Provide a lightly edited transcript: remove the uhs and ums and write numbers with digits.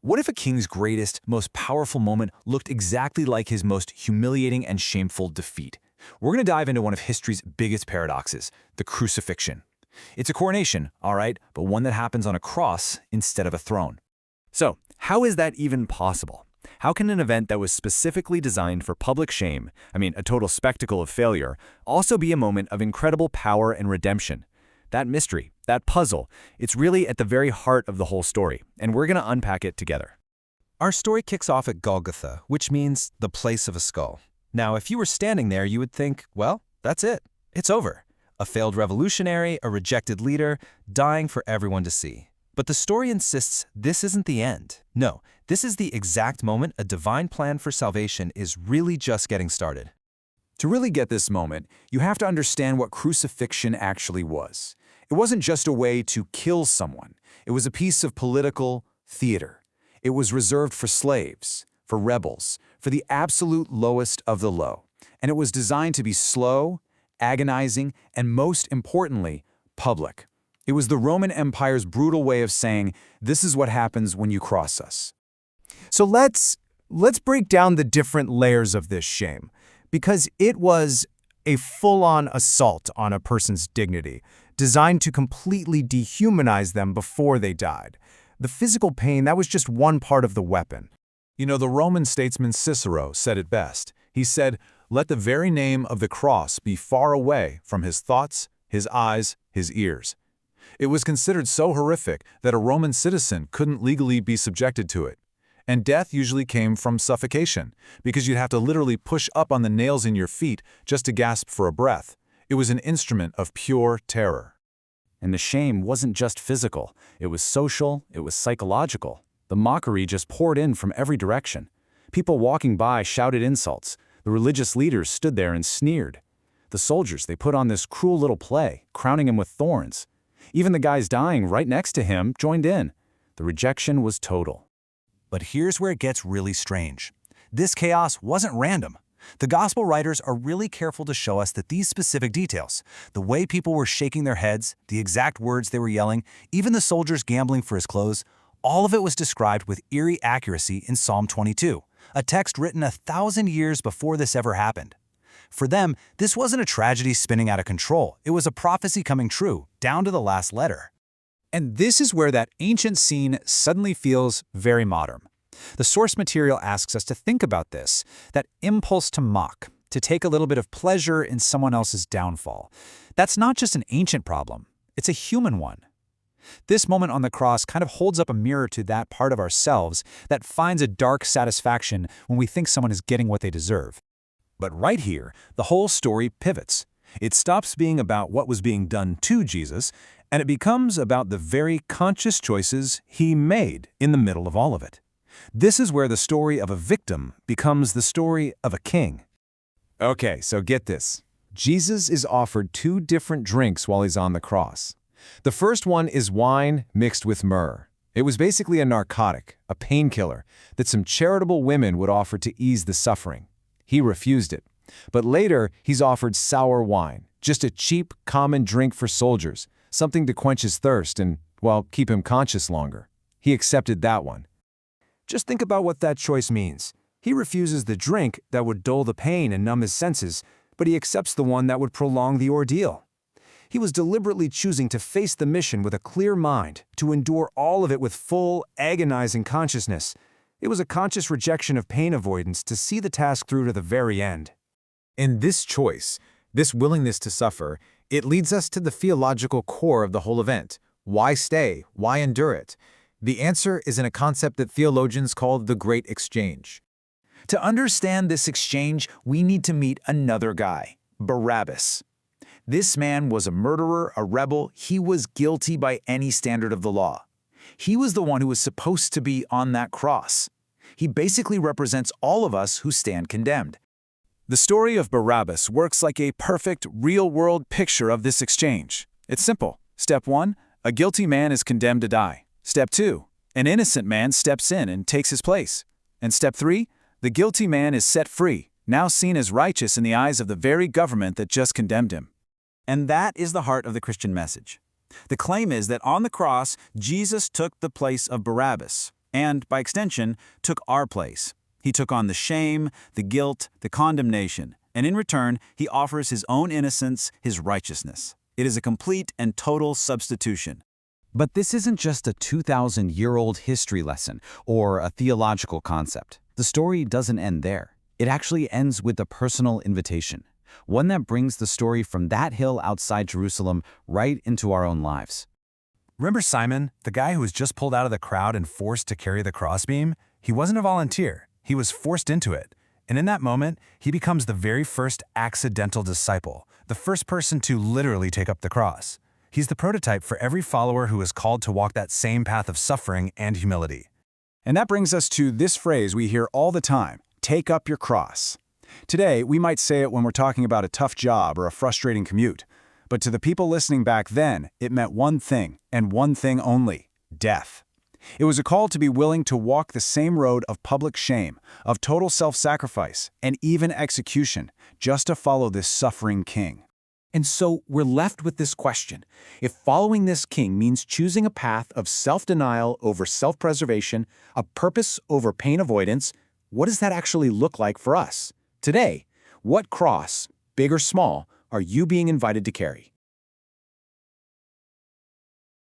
What if a king's greatest, most powerful moment looked exactly like his most humiliating and shameful defeat? We're going to dive into one of history's biggest paradoxes, the crucifixion. It's a coronation, all right, but one that happens on a cross instead of a throne. So, how is that even possible? How can an event that was specifically designed for public shame, a total spectacle of failure, also be a moment of incredible power and redemption? That mystery, that puzzle, it's really at the very heart of the whole story, and we're going to unpack it together. Our story kicks off at Golgotha, which means the place of a skull. Now, if you were standing there, you would think, well, that's it. It's over. A failed revolutionary, a rejected leader, dying for everyone to see. But the story insists this isn't the end. No, this is the exact moment a divine plan for salvation is really just getting started. To really get this moment, you have to understand what crucifixion actually was. It wasn't just a way to kill someone. It was a piece of political theater. It was reserved for slaves, for rebels, for the absolute lowest of the low. And it was designed to be slow, agonizing, and most importantly, public. It was the Roman Empire's brutal way of saying, this is what happens when you cross us. So let's break down the different layers of this shame, because it was a full-on assault on a person's dignity, designed to completely dehumanize them before they died. The physical pain, that was just one part of the weapon. You know, the Roman statesman Cicero said it best. He said, "Let the very name of the cross be far away from his thoughts, his eyes, his ears." It was considered so horrific that a Roman citizen couldn't legally be subjected to it. And death usually came from suffocation, because you'd have to literally push up on the nails in your feet just to gasp for a breath. It was an instrument of pure terror. And the shame wasn't just physical. It was social, it was psychological. The mockery just poured in from every direction. People walking by shouted insults. The religious leaders stood there and sneered. The soldiers, they put on this cruel little play, crowning him with thorns. Even the guys dying right next to him joined in. The rejection was total. But here's where it gets really strange. This chaos wasn't random. The gospel writers are really careful to show us that these specific details, the way people were shaking their heads, the exact words they were yelling, even the soldiers gambling for his clothes, all of it was described with eerie accuracy in Psalm 22, a text written 1,000 years before this ever happened. For them, this wasn't a tragedy spinning out of control. It was a prophecy coming true, down to the last letter. And this is where that ancient scene suddenly feels very modern. The source material asks us to think about this, that impulse to mock, to take a little bit of pleasure in someone else's downfall. That's not just an ancient problem, it's a human one. This moment on the cross kind of holds up a mirror to that part of ourselves that finds a dark satisfaction when we think someone is getting what they deserve. But right here, the whole story pivots. It stops being about what was being done to Jesus, and it becomes about the very conscious choices he made in the middle of all of it. This is where the story of a victim becomes the story of a king. Okay, so get this. Jesus is offered two different drinks while he's on the cross. The first one is wine mixed with myrrh. It was basically a narcotic, a painkiller, that some charitable women would offer to ease the suffering. He refused it. But later, he's offered sour wine, just a cheap, common drink for soldiers, something to quench his thirst and, well, keep him conscious longer. He accepted that one. Just think about what that choice means. He refuses the drink that would dull the pain and numb his senses, but he accepts the one that would prolong the ordeal. He was deliberately choosing to face the mission with a clear mind, to endure all of it with full, agonizing consciousness. It was a conscious rejection of pain avoidance to see the task through to the very end. And this choice, this willingness to suffer, it leads us to the theological core of the whole event. Why stay? Why endure it? The answer is in a concept that theologians call the Great Exchange. To understand this exchange, we need to meet another guy, Barabbas. This man was a murderer, a rebel. He was guilty by any standard of the law. He was the one who was supposed to be on that cross. He basically represents all of us who stand condemned. The story of Barabbas works like a perfect, real-world picture of this exchange. It's simple. Step 1, a guilty man is condemned to die. Step 2, an innocent man steps in and takes his place. And Step 3, the guilty man is set free, now seen as righteous in the eyes of the very government that just condemned him. And that is the heart of the Christian message. The claim is that on the cross, Jesus took the place of Barabbas. and, by extension, took our place. He took on the shame, the guilt, the condemnation, and in return, he offers his own innocence, his righteousness. It is a complete and total substitution. But this isn't just a 2,000-year-old history lesson or a theological concept. The story doesn't end there. It actually ends with a personal invitation, one that brings the story from that hill outside Jerusalem right into our own lives. Remember Simon, the guy who was just pulled out of the crowd and forced to carry the crossbeam? He wasn't a volunteer. He was forced into it. And in that moment, he becomes the very first accidental disciple, the first person to literally take up the cross. He's the prototype for every follower who is called to walk that same path of suffering and humility. And that brings us to this phrase we hear all the time, take up your cross. Today, we might say it when we're talking about a tough job or a frustrating commute. But to the people listening back then, it meant one thing, and one thing only, death. It was a call to be willing to walk the same road of public shame, of total self-sacrifice, and even execution, just to follow this suffering king. And so we're left with this question. If following this king means choosing a path of self-denial over self-preservation, a purpose over pain avoidance, what does that actually look like for us? Today, what cross, big or small, are you being invited to carry?